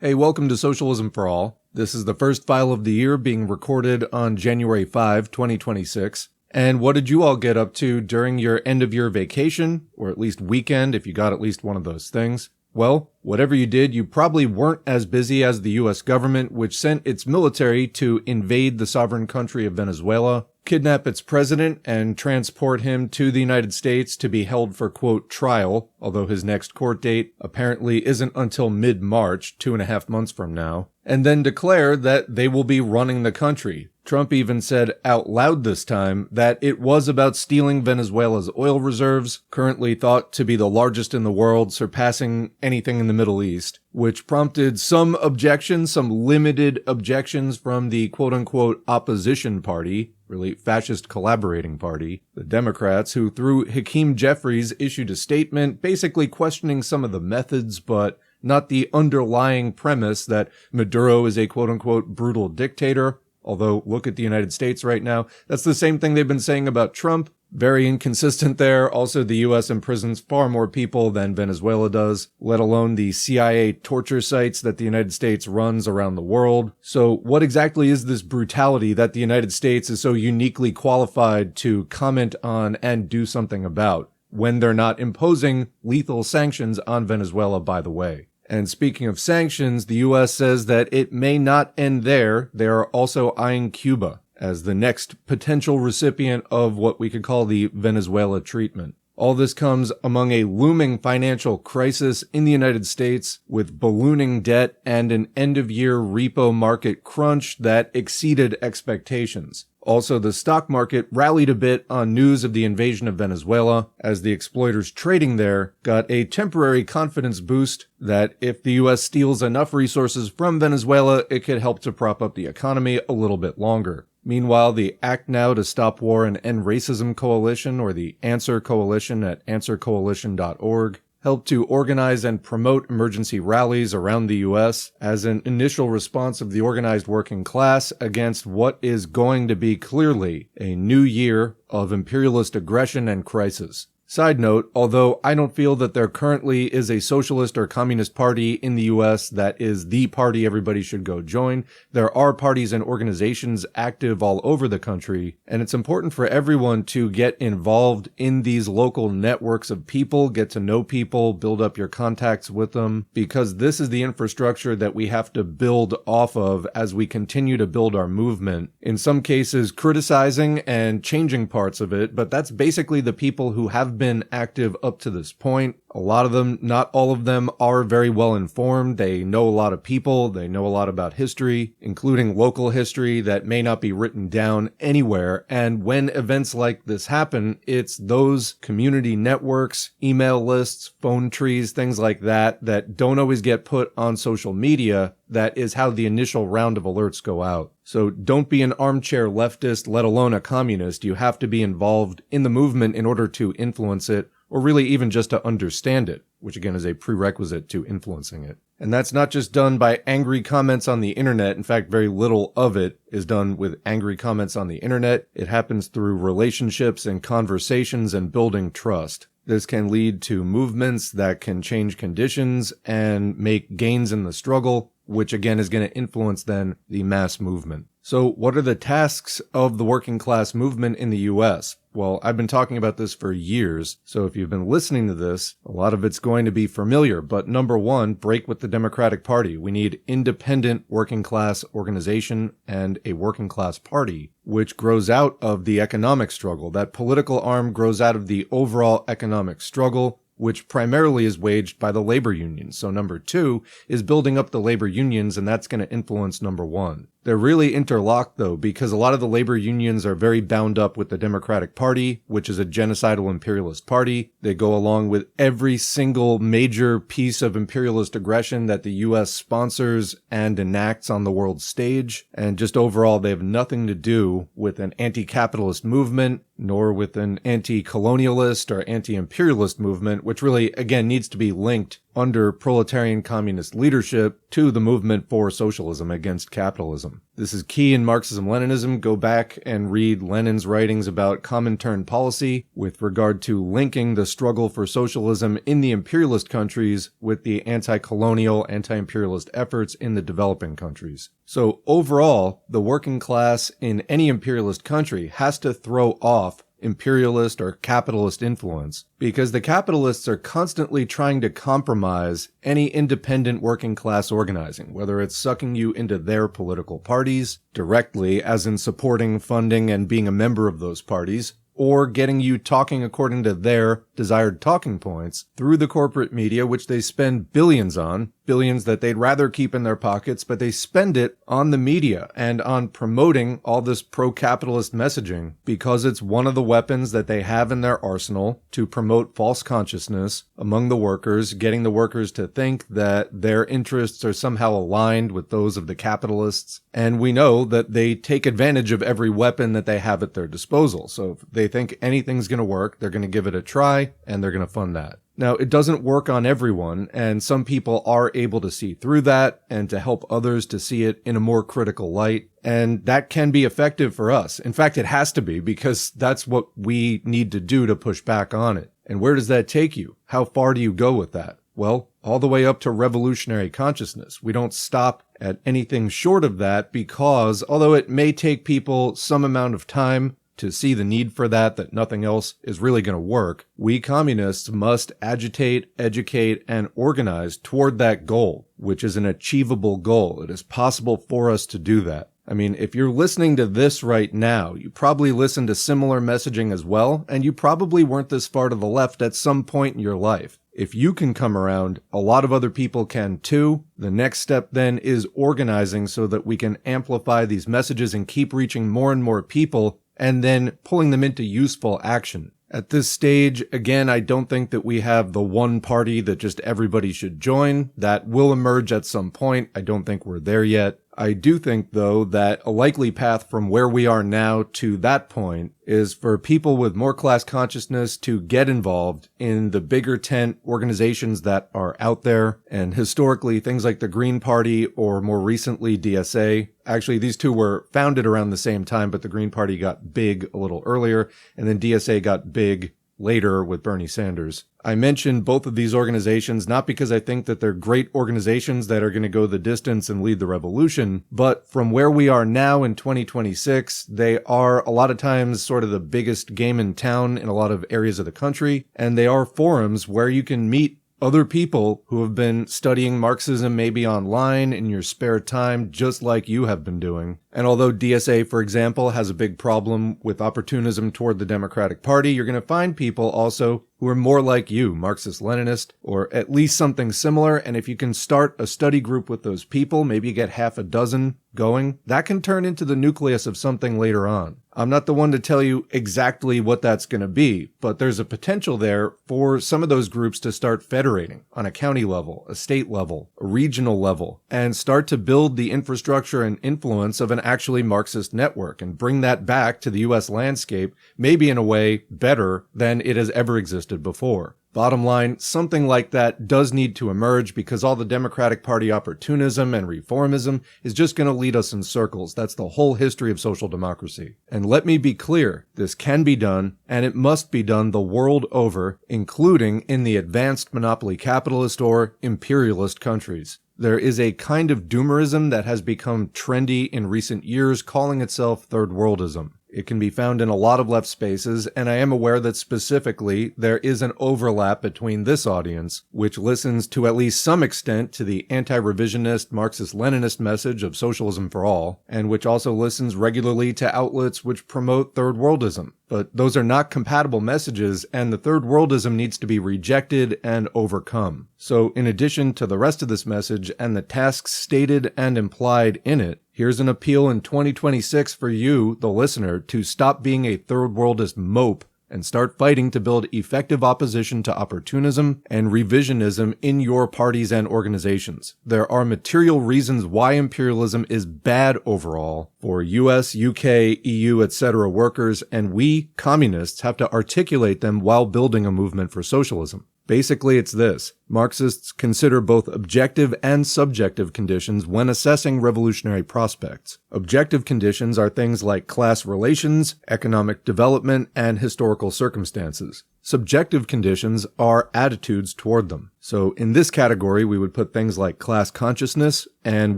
Hey, welcome to Socialism for All. This is the first file of the year being recorded on January 5, 2026. And what did you all get up to during your end-of-year vacation, or at least weekend if you got at least one of those things? Well, whatever you did, you probably weren't as busy as the U.S. government, which sent its military to invade the sovereign country of Venezuela, kidnap its president, and transport him to the United States to be held for, quote, trial, although his next court date apparently isn't until mid-March, 2.5 months from now, and then declare that they will be running the country. Trump even said out loud this time that it was about stealing Venezuela's oil reserves, currently thought to be the largest in the world, surpassing anything in the Middle East, which prompted some objections, some limited objections from the quote-unquote opposition party, really fascist collaborating party, the Democrats, who through Hakeem Jeffries issued a statement basically questioning some of the methods, but not the underlying premise that Maduro is a quote-unquote brutal dictator. Although, look at the United States right now. That's the same thing they've been saying about Trump. Very inconsistent there. Also, the U.S. imprisons far more people than Venezuela does, let alone the CIA torture sites that the United States runs around the world. So what exactly is this brutality that the United States is so uniquely qualified to comment on and do something about, when they're not imposing lethal sanctions on Venezuela, by the way? And speaking of sanctions, the U.S. says that it may not end there. They are also eyeing Cuba as the next potential recipient of what we could call the Venezuela treatment. All this comes among a looming financial crisis in the United States, with ballooning debt and an end-of-year repo market crunch that exceeded expectations. Also, the stock market rallied a bit on news of the invasion of Venezuela, as the exploiters trading there got a temporary confidence boost that if the U.S. steals enough resources from Venezuela, it could help to prop up the economy a little bit longer. Meanwhile, the Act Now to Stop War and End Racism Coalition, or the Answer Coalition at answercoalition.org, helped to organize and promote emergency rallies around the U.S. as an initial response of the organized working class against what is going to be clearly a new year of imperialist aggression and crisis. Side note, although I don't feel that there currently is a socialist or communist party in the U.S. that is the party everybody should go join, there are parties and organizations active all over the country, and it's important for everyone to get involved in these local networks of people, get to know people, build up your contacts with them, because this is the infrastructure that we have to build off of as we continue to build our movement. In some cases, criticizing and changing parts of it, but that's basically the people who have been active up to this point. A lot of them, not all of them, are very well informed. They know a lot of people. They know a lot about history, including local history that may not be written down anywhere. And when events like this happen, it's those community networks, email lists, phone trees, things like that, that don't always get put on social media. That is how the initial round of alerts go out. So don't be an armchair leftist, let alone a communist. You have to be involved in the movement in order to influence it, or really even just to understand it, which again is a prerequisite to influencing it. And that's not just done by angry comments on the internet. In fact, very little of it is done with angry comments on the internet. It happens through relationships and conversations and building trust. This can lead to movements that can change conditions and make gains in the struggle, which again is going to influence then the mass movement. So what are the tasks of the working class movement in the U.S.? Well, I've been talking about this for years, so if you've been listening to this, a lot of it's going to be familiar. But number one, break with the Democratic Party. We need independent working class organization and a working class party, which grows out of the economic struggle. That political arm grows out of the overall economic struggle, which primarily is waged by the labor unions. So number two is building up the labor unions, and that's going to influence number one. They're really interlocked, though, because a lot of the labor unions are very bound up with the Democratic Party, which is a genocidal imperialist party. They go along with every single major piece of imperialist aggression that the U.S. sponsors and enacts on the world stage. And just overall, they have nothing to do with an anti-capitalist movement, nor with an anti-colonialist or anti-imperialist movement, which really, again, needs to be linked under proletarian communist leadership to the movement for socialism against capitalism. This is key in Marxism-Leninism. Go back and read Lenin's writings about Comintern policy with regard to linking the struggle for socialism in the imperialist countries with the anti-colonial, anti-imperialist efforts in the developing countries. So overall, the working class in any imperialist country has to throw off imperialist or capitalist influence, because the capitalists are constantly trying to compromise any independent working class organizing, whether it's sucking you into their political parties directly, as in supporting, funding, and being a member of those parties, or getting you talking according to their desired talking points through the corporate media, which they spend billions on, billions that they'd rather keep in their pockets, but they spend it on the media and on promoting all this pro-capitalist messaging because it's one of the weapons that they have in their arsenal to promote false consciousness among the workers, getting the workers to think that their interests are somehow aligned with those of the capitalists. And we know that they take advantage of every weapon that they have at their disposal. So if they think anything's going to work, they're going to give it a try, and they're going to fund that. Now, it doesn't work on everyone, and some people are able to see through that and to help others to see it in a more critical light, and that can be effective for us. In fact, it has to be, because that's what we need to do to push back on it. And where does that take you? How far do you go with that? Well, all the way up to revolutionary consciousness. We don't stop at anything short of that because, although it may take people some amount of time to see the need for that nothing else is really going to work, we communists must agitate, educate, and organize toward that goal, which is an achievable goal. It is possible for us to do that. I mean, if you're listening to this right now, you probably listen to similar messaging as well, and you probably weren't this far to the left at some point in your life. If you can come around, a lot of other people can too. The next step then is organizing so that we can amplify these messages and keep reaching more and more people, and then pulling them into useful action. At this stage, again, I don't think that we have the one party that just everybody should join. That will emerge at some point. I don't think we're there yet. I do think, though, that a likely path from where we are now to that point is for people with more class consciousness to get involved in the bigger tent organizations that are out there. And historically, things like the Green Party or more recently DSA. Actually, these two were founded around the same time, but the Green Party got big a little earlier, and then DSA got big later with Bernie Sanders. I mentioned both of these organizations not because I think that they're great organizations that are going to go the distance and lead the revolution, but from where we are now in 2026, they are a lot of times sort of the biggest game in town in a lot of areas of the country, and they are forums where you can meet other people who have been studying Marxism maybe online in your spare time, just like you have been doing. And although DSA, for example, has a big problem with opportunism toward the Democratic Party, you're going to find people also who are more like you, Marxist-Leninist, or at least something similar. And if you can start a study group with those people, maybe you get half a dozen going, that can turn into the nucleus of something later on. I'm not the one to tell you exactly what that's going to be, but there's a potential there for some of those groups to start federating on a county level, a state level, a regional level, and start to build the infrastructure and influence of an actually Marxist network and bring that back to the U.S. landscape, maybe in a way better than it has ever existed before. Bottom line, something like that does need to emerge because all the Democratic Party opportunism and reformism is just going to lead us in circles. That's the whole history of social democracy. And let me be clear, this can be done, and it must be done the world over, including in the advanced monopoly capitalist or imperialist countries. There is a kind of doomerism that has become trendy in recent years, calling itself third worldism. It can be found in a lot of left spaces, and I am aware that specifically there is an overlap between this audience, which listens to at least some extent to the anti-revisionist Marxist-Leninist message of socialism for all, and which also listens regularly to outlets which promote third worldism. But those are not compatible messages, and the third worldism needs to be rejected and overcome. So in addition to the rest of this message and the tasks stated and implied in it, here's an appeal in 2026 for you, the listener, to stop being a third worldist mope and start fighting to build effective opposition to opportunism and revisionism in your parties and organizations. There are material reasons why imperialism is bad overall for US, UK, EU, etc. workers, and we, communists, have to articulate them while building a movement for socialism. Basically, it's this. Marxists consider both objective and subjective conditions when assessing revolutionary prospects. Objective conditions are things like class relations, economic development, and historical circumstances. Subjective conditions are attitudes toward them. So in this category, we would put things like class consciousness and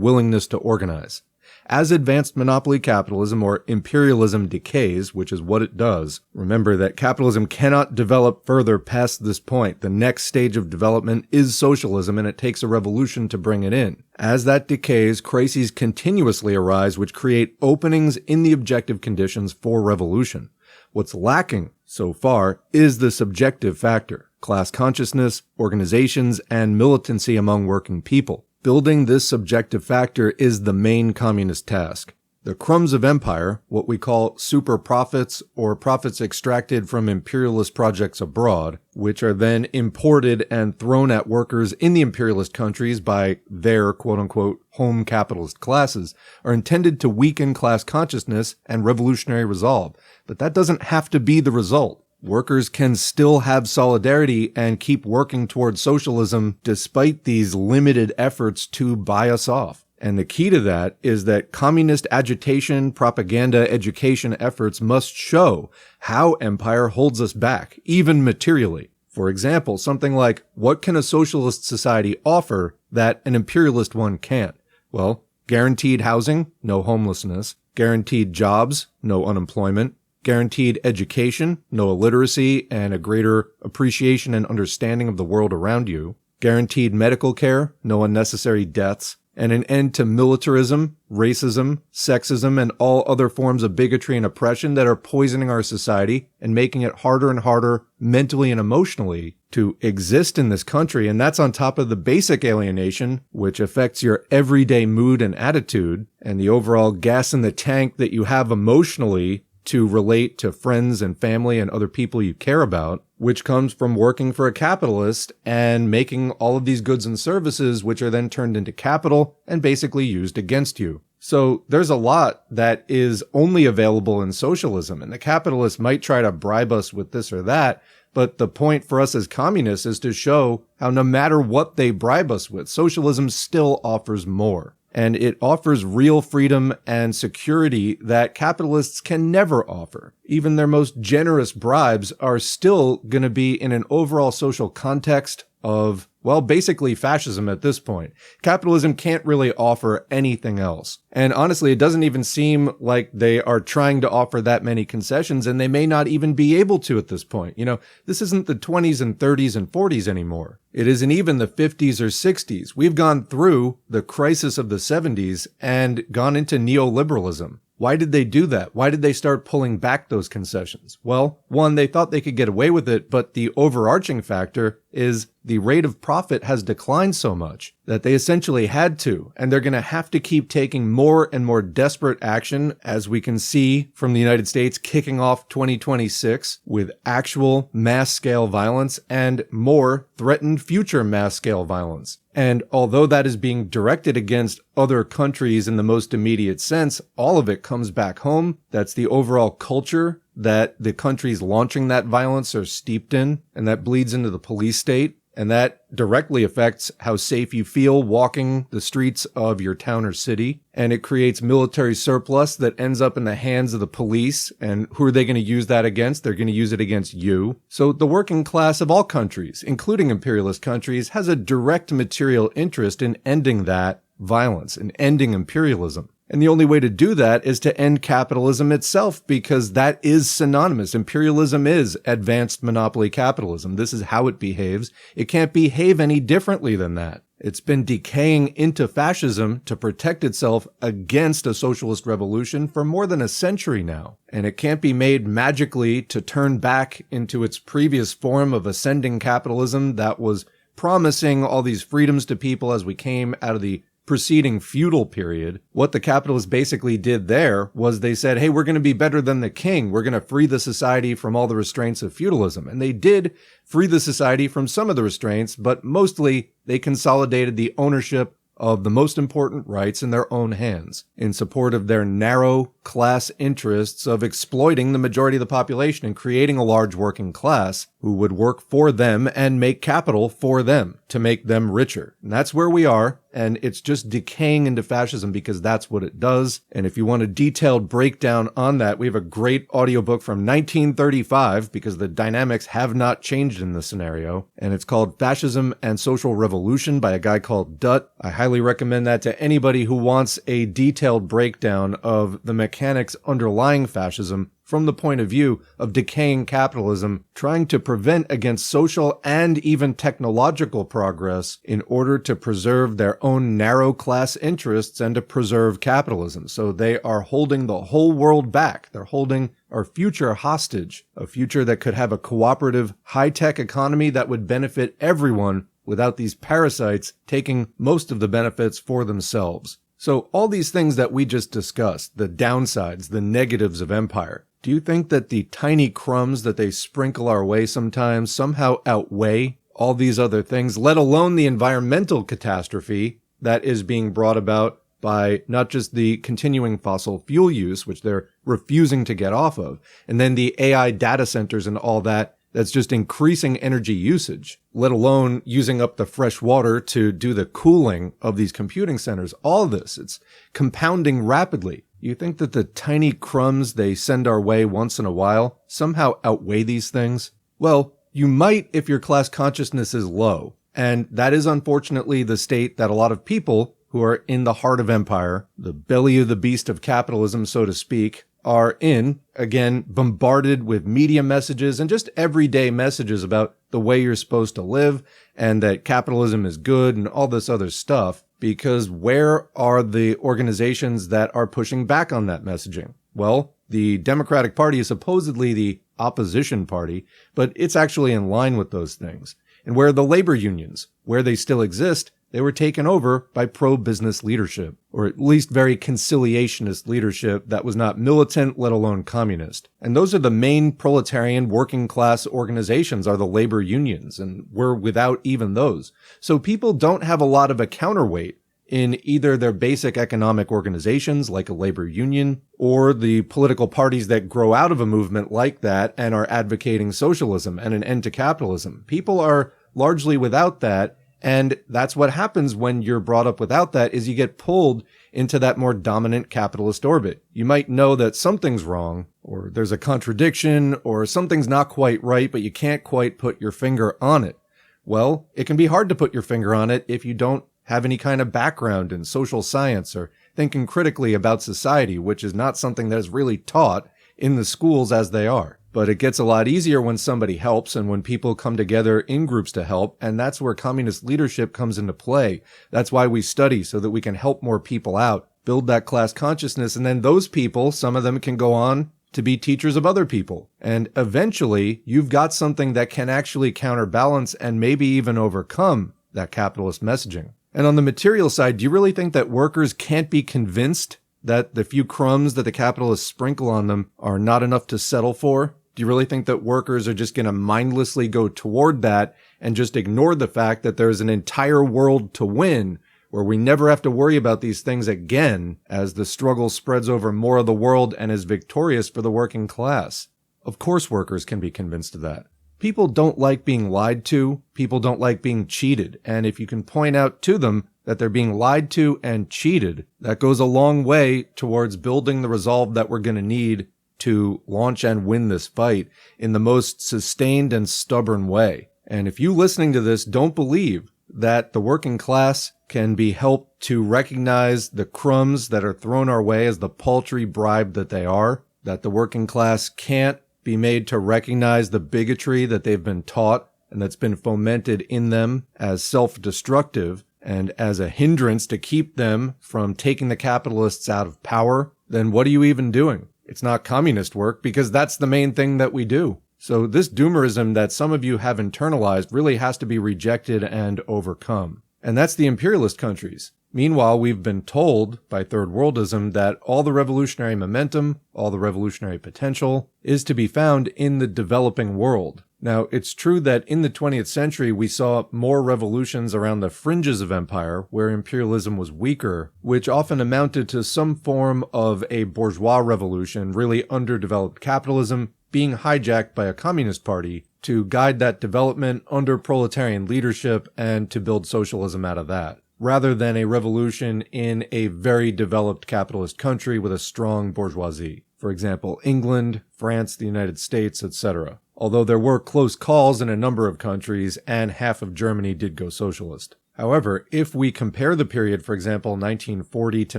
willingness to organize. As advanced monopoly capitalism or imperialism decays, which is what it does, remember that capitalism cannot develop further past this point. The next stage of development is socialism, and it takes a revolution to bring it in. As that decays, crises continuously arise which create openings in the objective conditions for revolution. What's lacking so far is the subjective factor: class consciousness, organizations, and militancy among working people. Building this subjective factor is the main communist task. The crumbs of empire, what we call super profits or profits extracted from imperialist projects abroad, which are then imported and thrown at workers in the imperialist countries by their quote-unquote home capitalist classes, are intended to weaken class consciousness and revolutionary resolve. But that doesn't have to be the result. Workers can still have solidarity and keep working towards socialism despite these limited efforts to buy us off. And the key to that is that communist agitation, propaganda, education efforts must show how empire holds us back, even materially. For example, something like, what can a socialist society offer that an imperialist one can't? Well, guaranteed housing, no homelessness. Guaranteed jobs, no unemployment. Guaranteed education, no illiteracy, and a greater appreciation and understanding of the world around you. Guaranteed medical care, no unnecessary deaths. And an end to militarism, racism, sexism, and all other forms of bigotry and oppression that are poisoning our society and making it harder and harder mentally and emotionally to exist in this country. And that's on top of the basic alienation, which affects your everyday mood and attitude, and the overall gas in the tank that you have emotionally to relate to friends and family and other people you care about, which comes from working for a capitalist and making all of these goods and services, which are then turned into capital and basically used against you. So there's a lot that is only available in socialism, and the capitalists might try to bribe us with this or that, but the point for us as communists is to show how no matter what they bribe us with, socialism still offers more. And it offers real freedom and security that capitalists can never offer. Even their most generous bribes are still going to be in an overall social context of, well, basically fascism at this point. Capitalism can't really offer anything else. And honestly, it doesn't even seem like they are trying to offer that many concessions, and they may not even be able to at this point. You know, this isn't the 20s and 30s and 40s anymore. It isn't even the 50s or 60s. We've gone through the crisis of the 70s and gone into neoliberalism. Why did they do that? Why did they start pulling back those concessions? Well, one, they thought they could get away with it, but the overarching factor is the rate of profit has declined so much that they essentially had to, and they're going to have to keep taking more and more desperate action, as we can see from the United States kicking off 2026 with actual mass-scale violence and more threatened future mass-scale violence. And although that is being directed against other countries in the most immediate sense, all of it comes back home. That's the overall culture that the countries launching that violence are steeped in, and that bleeds into the police state. And that directly affects how safe you feel walking the streets of your town or city. And it creates military surplus that ends up in the hands of the police. And who are they going to use that against? They're going to use it against you. So the working class of all countries, including imperialist countries, has a direct material interest in ending that violence and ending imperialism. And the only way to do that is to end capitalism itself, because that is synonymous. Imperialism is advanced monopoly capitalism. This is how it behaves. It can't behave any differently than that. It's been decaying into fascism to protect itself against a socialist revolution for more than a century now. And it can't be made magically to turn back into its previous form of ascending capitalism that was promising all these freedoms to people as we came out of the preceding feudal period. What the capitalists basically did there was they said, hey, we're going to be better than the king. We're going to free the society from all the restraints of feudalism. And they did free the society from some of the restraints, but mostly they consolidated the ownership of the most important rights in their own hands in support of their narrow class interests of exploiting the majority of the population and creating a large working class who would work for them and make capital for them to make them richer. And that's where we are. And it's just decaying into fascism because that's what it does. And if you want a detailed breakdown on that, we have a great audiobook from 1935 because the dynamics have not changed in this scenario. And it's called Fascism and Social Revolution by a guy called Dutt. I highly recommend that to anybody who wants a detailed breakdown of the mechanics underlying fascism from the point of view of decaying capitalism, trying to prevent against social and even technological progress in order to preserve their own narrow class interests and to preserve capitalism. So they are holding the whole world back. They're holding our future hostage, a future that could have a cooperative, high-tech economy that would benefit everyone without these parasites taking most of the benefits for themselves. So all these things that we just discussed, the downsides, the negatives of empire, do you think that the tiny crumbs that they sprinkle our way sometimes somehow outweigh all these other things, let alone the environmental catastrophe that is being brought about by not just the continuing fossil fuel use, which they're refusing to get off of, and then the AI data centers and all that, that's just increasing energy usage, let alone using up the fresh water to do the cooling of these computing centers. All this, it's compounding rapidly. You think that the tiny crumbs they send our way once in a while somehow outweigh these things? Well, you might if your class consciousness is low. And that is unfortunately the state that a lot of people who are in the heart of empire, the belly of the beast of capitalism, so to speak, are in, again, bombarded with media messages and just everyday messages about the way you're supposed to live and that capitalism is good and all this other stuff. Because where are the organizations that are pushing back on that messaging? Well, the Democratic Party is supposedly the opposition party, but it's actually in line with those things. And where are the labor unions? Where they still exist, they were taken over by pro-business leadership, or at least very conciliationist leadership that was not militant, let alone communist. And those are the main proletarian working class organizations, are the labor unions, and we're without even those. So people don't have a lot of a counterweight in either their basic economic organizations, like a labor union, or the political parties that grow out of a movement like that and are advocating socialism and an end to capitalism. People are largely without that. And that's what happens when you're brought up without that, is you get pulled into that more dominant capitalist orbit. You might know that something's wrong, or there's a contradiction, or something's not quite right, but you can't quite put your finger on it. Well, it can be hard to put your finger on it if you don't have any kind of background in social science or thinking critically about society, which is not something that is really taught in the schools as they are. But it gets a lot easier when somebody helps and when people come together in groups to help. And that's where communist leadership comes into play. That's why we study, so that we can help more people out, build that class consciousness. And then those people, some of them can go on to be teachers of other people. And eventually you've got something that can actually counterbalance and maybe even overcome that capitalist messaging. And on the material side, do you really think that workers can't be convinced that the few crumbs that the capitalists sprinkle on them are not enough to settle for? Do you really think that workers are just going to mindlessly go toward that and just ignore the fact that there's an entire world to win where we never have to worry about these things again as the struggle spreads over more of the world and is victorious for the working class? Of course workers can be convinced of that. People don't like being lied to. People don't like being cheated. And if you can point out to them that they're being lied to and cheated, that goes a long way towards building the resolve that we're going to need to launch and win this fight in the most sustained and stubborn way. And if you listening to this don't believe that the working class can be helped to recognize the crumbs that are thrown our way as the paltry bribe that they are, that the working class can't be made to recognize the bigotry that they've been taught and that's been fomented in them as self-destructive and as a hindrance to keep them from taking the capitalists out of power, then what are you even doing? It's not communist work, because that's the main thing that we do. So this doomerism that some of you have internalized really has to be rejected and overcome. And that's the imperialist countries. Meanwhile, we've been told by third worldism that all the revolutionary momentum, all the revolutionary potential is to be found in the developing world. Now, it's true that in the 20th century, we saw more revolutions around the fringes of empire, where imperialism was weaker, which often amounted to some form of a bourgeois revolution, really underdeveloped capitalism, being hijacked by a communist party to guide that development under proletarian leadership and to build socialism out of that, rather than a revolution in a very developed capitalist country with a strong bourgeoisie. For example, England, France, the United States, etc. Although there were close calls in a number of countries, and half of Germany did go socialist. However, if we compare the period, for example, 1940 to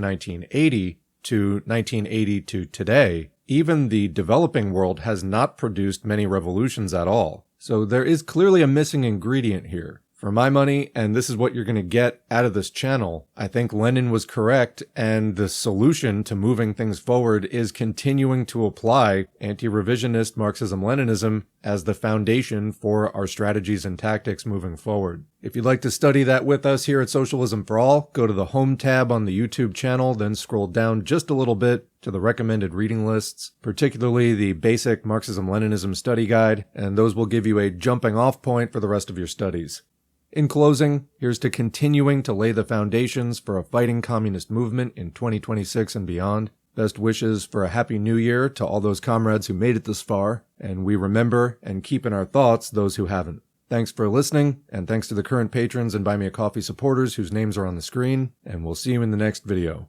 1980 to 1980 to today, even the developing world has not produced many revolutions at all. So there is clearly a missing ingredient here. For my money, and this is what you're going to get out of this channel, I think Lenin was correct, and the solution to moving things forward is continuing to apply anti-revisionist Marxism-Leninism as the foundation for our strategies and tactics moving forward. If you'd like to study that with us here at Socialism for All, go to the Home tab on the YouTube channel, then scroll down just a little bit to the recommended reading lists, particularly the basic Marxism-Leninism study guide, and those will give you a jumping-off point for the rest of your studies. In closing, here's to continuing to lay the foundations for a fighting communist movement in 2026 and beyond. Best wishes for a happy new year to all those comrades who made it this far, and we remember and keep in our thoughts those who haven't. Thanks for listening, and thanks to the current patrons and Buy Me a Coffee supporters whose names are on the screen, and we'll see you in the next video.